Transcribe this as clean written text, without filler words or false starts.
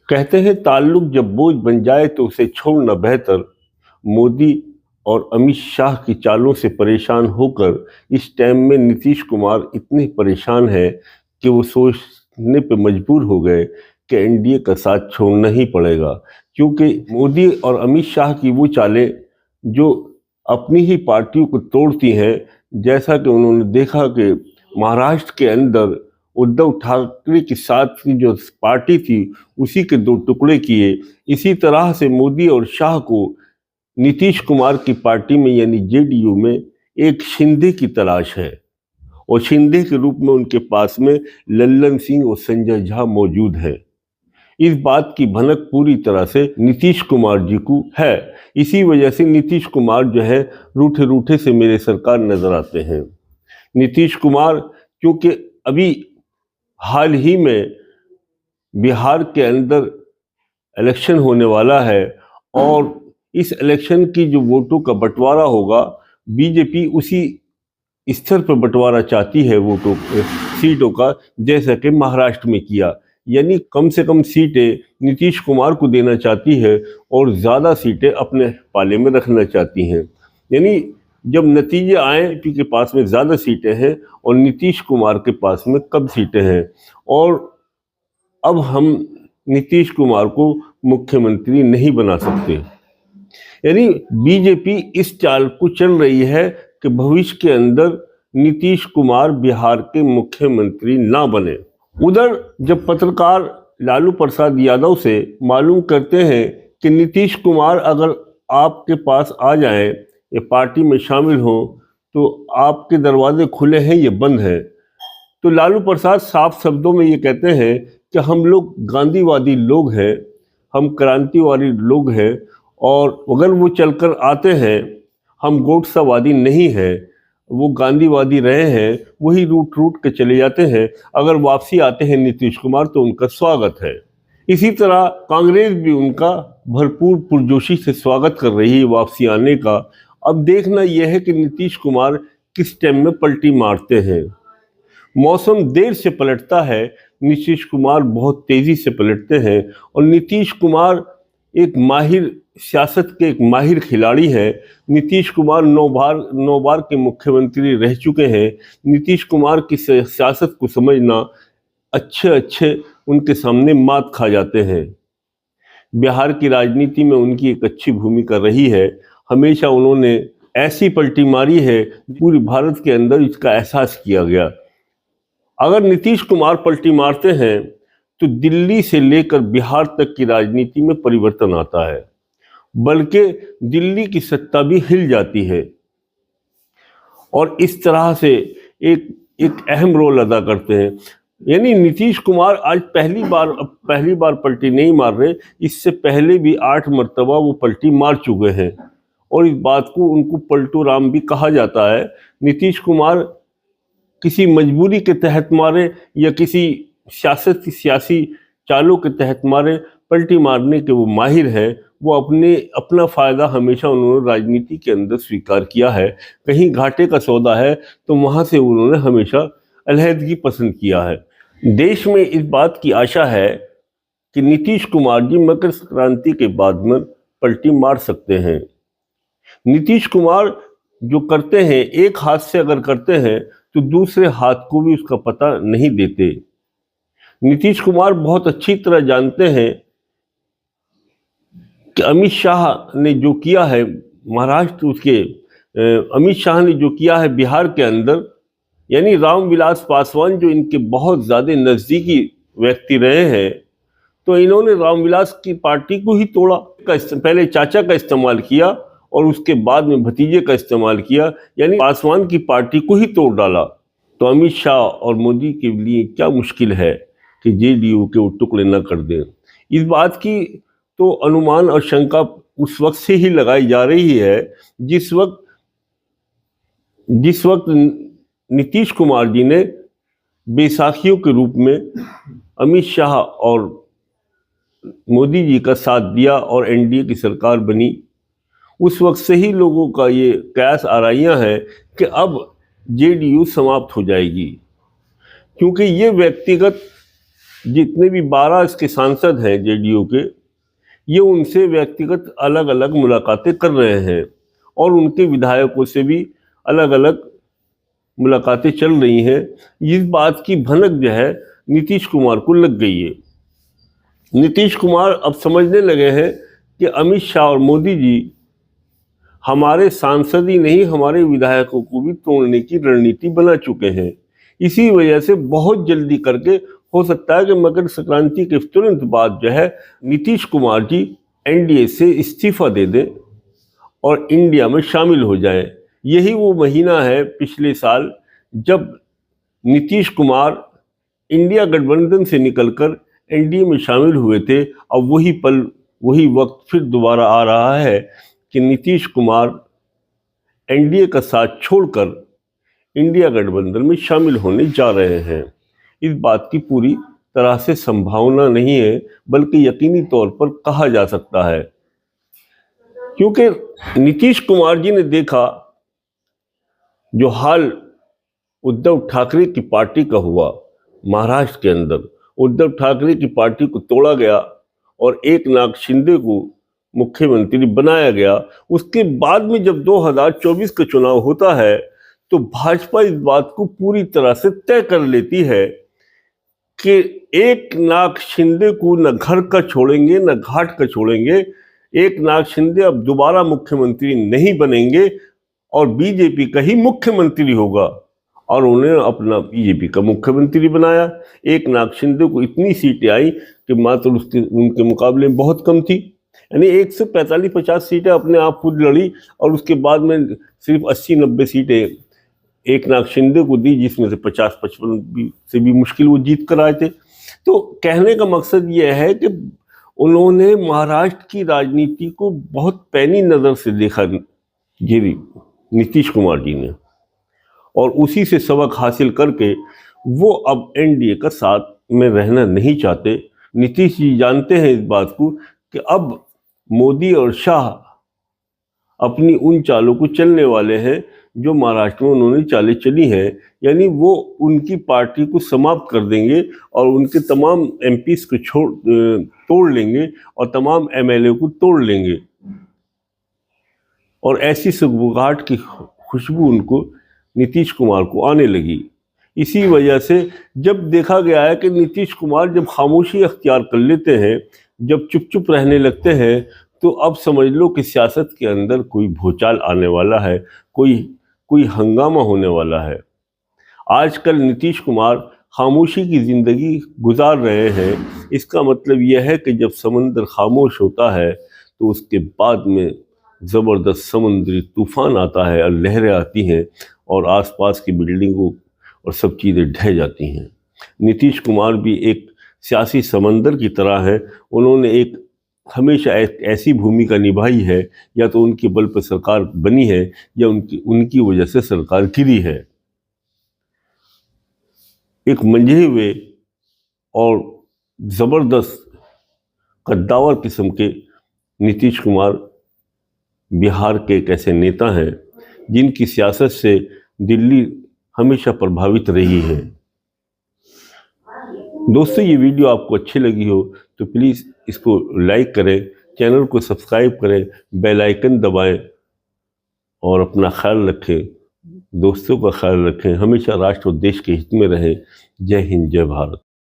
कहते हैं ताल्लुक जब बोझ बन जाए तो उसे छोड़ना बेहतर। मोदी और अमित शाह की चालों से परेशान होकर इस टाइम में नीतीश कुमार इतने परेशान हैं कि वो सोचने पे मजबूर हो गए कि एनडीए का साथ छोड़ना ही पड़ेगा, क्योंकि मोदी और अमित शाह की वो चालें जो अपनी ही पार्टियों को तोड़ती हैं। जैसा कि उन्होंने देखा कि महाराष्ट्र के अंदर उद्धव ठाकरे के साथ की जो पार्टी थी उसी के दो टुकड़े किए। इसी तरह से मोदी और शाह को नीतीश कुमार की पार्टी में यानी जेडीयू में एक शिंदे की तलाश है, और शिंदे के रूप में उनके पास में लल्लन सिंह और संजय झा मौजूद है। इस बात की भनक पूरी तरह से नीतीश कुमार जी को है। इसी वजह से नीतीश कुमार जो है रूठे रूठे से मेरे सरकार नजर आते हैं। नीतीश कुमार क्योंकि अभी हाल ही में बिहार के अंदर इलेक्शन होने वाला है, और इस इलेक्शन की जो वोटों का बंटवारा होगा, बीजेपी उसी स्तर पर बंटवारा चाहती है वोटों सीटों का, जैसा कि महाराष्ट्र में किया। यानी कम से कम सीटें नीतीश कुमार को देना चाहती है और ज़्यादा सीटें अपने पाले में रखना चाहती हैं। यानी जब नतीजे आए कि पास में ज़्यादा सीटें हैं और नीतीश कुमार के पास में कम सीटें हैं, और अब हम नीतीश कुमार को मुख्यमंत्री नहीं बना सकते। यानी बीजेपी इस चाल को चल रही है कि भविष्य के अंदर नीतीश कुमार बिहार के मुख्यमंत्री ना बने। उधर जब पत्रकार लालू प्रसाद यादव से मालूम करते हैं कि नीतीश कुमार अगर आपके पास आ जाएं या पार्टी में शामिल हो तो आपके दरवाजे खुले हैं या बंद हैं, तो लालू प्रसाद साफ शब्दों में ये कहते हैं कि हम लोग गांधीवादी लोग हैं, हम क्रांतिवादी लोग हैं, और अगर वो चलकर आते हैं, हम गोडसावादी नहीं हैं, वो गांधीवादी रहे हैं, वही रूट रूट के चले जाते हैं। अगर वापसी आते हैं नीतीश कुमार तो उनका स्वागत है। इसी तरह कांग्रेस भी उनका भरपूर पुरजोशी से स्वागत कर रही है वापसी आने का। अब देखना यह है कि नीतीश कुमार किस टाइम में पलटी मारते हैं। मौसम देर से पलटता है, नीतीश कुमार बहुत तेजी से पलटते हैं, और नीतीश कुमार एक माहिर सियासत के एक माहिर खिलाड़ी हैं। नीतीश कुमार 9 बार के मुख्यमंत्री रह चुके हैं। नीतीश कुमार की सियासत को समझना अच्छे उनके सामने मात खा जाते हैं। बिहार की राजनीति में उनकी एक अच्छी भूमिका रही है। हमेशा उन्होंने ऐसी पलटी मारी है पूरे भारत के अंदर इसका एहसास किया गया। अगर नीतीश कुमार पलटी मारते हैं तो दिल्ली से लेकर बिहार तक की राजनीति में परिवर्तन आता है, बल्कि दिल्ली की सत्ता भी हिल जाती है, और इस तरह से एक अहम रोल अदा करते हैं। यानी नीतीश कुमार आज पहली बार पलटी नहीं मार रहे, इससे पहले भी 8 मर्तबा वो पलटी मार चुके हैं, और इस बात को उनको पलटू राम भी कहा जाता है। नीतीश कुमार किसी मजबूरी के तहत मारे या किसी सियासी चालों के तहत मारे, पलटी मारने के वो माहिर हैं। वो अपना फ़ायदा हमेशा उन्होंने राजनीति के अंदर स्वीकार किया है। कहीं घाटे का सौदा है तो वहाँ से उन्होंने हमेशा अलहदगी पसंद किया है। देश में इस बात की आशा है कि नीतीश कुमार जी मकर संक्रांति के बाद में पलटी मार सकते हैं। नीतीश कुमार जो करते हैं, एक हाथ से अगर करते हैं तो दूसरे हाथ को भी उसका पता नहीं देते। नीतीश कुमार बहुत अच्छी तरह जानते हैं कि अमित शाह ने जो किया है महाराष्ट्र, अमित शाह ने जो किया है बिहार के अंदर, यानी रामविलास पासवान जो इनके बहुत ज़्यादा नज़दीकी व्यक्ति रहे हैं, तो इन्होंने रामविलास की पार्टी को ही तोड़ा। पहले चाचा का इस्तेमाल किया और उसके बाद में भतीजे का इस्तेमाल किया, यानी पासवान की पार्टी को ही तोड़ डाला। तो अमित शाह और मोदी के लिए क्या मुश्किल है कि जेडीयू के वो टुकड़े न कर दें। इस बात की तो अनुमान और शंका उस वक्त से ही लगाई जा रही है जिस वक्त नीतीश कुमार जी ने बैसाखियों के रूप में अमित शाह और मोदी जी का साथ दिया और एनडीए की सरकार बनी। उस वक्त से ही लोगों का ये कयास आराइयाँ है कि अब जेडीयू समाप्त हो जाएगी, क्योंकि ये व्यक्तिगत जितने भी 12 इसके सांसद हैं जेडीयू के, ये उनसे व्यक्तिगत अलग अलग मुलाकातें कर रहे हैं और उनके विधायकों से भी अलग अलग मुलाकातें चल रही हैं। इस बात की भनक जो है नीतीश कुमार को लग गई है। नीतीश कुमार अब समझने लगे हैं कि अमित शाह और मोदी जी हमारे सांसद ही नहीं, हमारे विधायकों को भी तोड़ने की रणनीति बना चुके हैं। इसी वजह से बहुत जल्दी करके हो सकता है कि मकर संक्रांति के तुरंत बाद जो है नीतीश कुमार जी एनडीए से इस्तीफा दे दें और इंडिया में शामिल हो जाएं। यही वो महीना है पिछले साल जब नीतीश कुमार इंडिया गठबंधन से निकलकर एनडीए में शामिल हुए थे। अब वही पल, वही वक्त फिर दोबारा आ रहा है कि नीतीश कुमार एनडीए का साथ छोड़कर इंडिया गठबंधन में शामिल होने जा रहे हैं। इस बात की पूरी तरह से संभावना नहीं है, बल्कि यकीनी तौर पर कहा जा सकता है, क्योंकि नीतीश कुमार जी ने देखा जो हाल उद्धव ठाकरे की पार्टी का हुआ महाराष्ट्र के अंदर। उद्धव ठाकरे की पार्टी को तोड़ा गया और एकनाथ शिंदे को मुख्यमंत्री बनाया गया। उसके बाद में जब 2024 का चुनाव होता है तो भाजपा इस बात को पूरी तरह से तय कर लेती है कि एकनाथ शिंदे को न घर का छोड़ेंगे न घाट का छोड़ेंगे। एकनाथ शिंदे अब दोबारा मुख्यमंत्री नहीं बनेंगे और बीजेपी का ही मुख्यमंत्री होगा। और उन्हें अपना बीजेपी का मुख्यमंत्री बनाया। एकनाथ शिंदे को इतनी सीटें आई कि मात्र उनके मुकाबले में बहुत कम थी, यानी 145-50 सीटें अपने आप खुद लड़ी और उसके बाद में सिर्फ 80-90 सीटें एकनाथ शिंदे को दी, जिसमें से 50-55 से भी मुश्किल वो जीत कर आए थे। तो कहने का मकसद ये है कि उन्होंने महाराष्ट्र की राजनीति को बहुत पैनी नज़र से देखा नीतीश कुमार जी ने, और उसी से सबक हासिल करके वो अब एनडीए का साथ में रहना नहीं चाहते। नीतीश जी जानते हैं इस बात को कि अब मोदी और शाह अपनी उन चालों को चलने वाले हैं जो महाराष्ट्र में उन्होंने चालें चली हैं, यानी वो उनकी पार्टी को समाप्त कर देंगे और उनके तमाम एमपीज को तोड़ लेंगे और तमाम एमएलए को तोड़ लेंगे। और ऐसी सुगबुगाहट की खुशबू उनको नीतीश कुमार को आने लगी। इसी वजह से जब देखा गया है कि नीतीश कुमार जब खामोशी अख्तियार कर लेते हैं, जब चुप चुप रहने लगते हैं, तो अब समझ लो कि सियासत के अंदर कोई भूचाल आने वाला है, कोई हंगामा होने वाला है। आजकल नीतीश कुमार खामोशी की ज़िंदगी गुजार रहे हैं। इसका मतलब यह है कि जब समंदर खामोश होता है तो उसके बाद में ज़बरदस्त समुद्री तूफान आता है और लहरें आती हैं और आसपास की बिल्डिंगों और सब चीज़ें ढह जाती हैं। नीतीश कुमार भी एक सियासी समंदर की तरह है। उन्होंने एक हमेशा ऐसी भूमिका निभाई है, या तो उनके बल पर सरकार बनी है या उनकी वजह से सरकार गिरी है। एक मंझे हुए और ज़बरदस्त कद्दावर किस्म के नीतीश कुमार बिहार के एक ऐसे नेता हैं जिनकी सियासत से दिल्ली हमेशा प्रभावित रही है। दोस्तों, ये वीडियो आपको अच्छी लगी हो तो प्लीज़ इसको लाइक करें, चैनल को सब्सक्राइब करें, बेल आइकन दबाएं और अपना ख्याल रखें, दोस्तों का ख्याल रखें। हमेशा राष्ट्र और देश के हित में रहें। जय हिंद, जय भारत।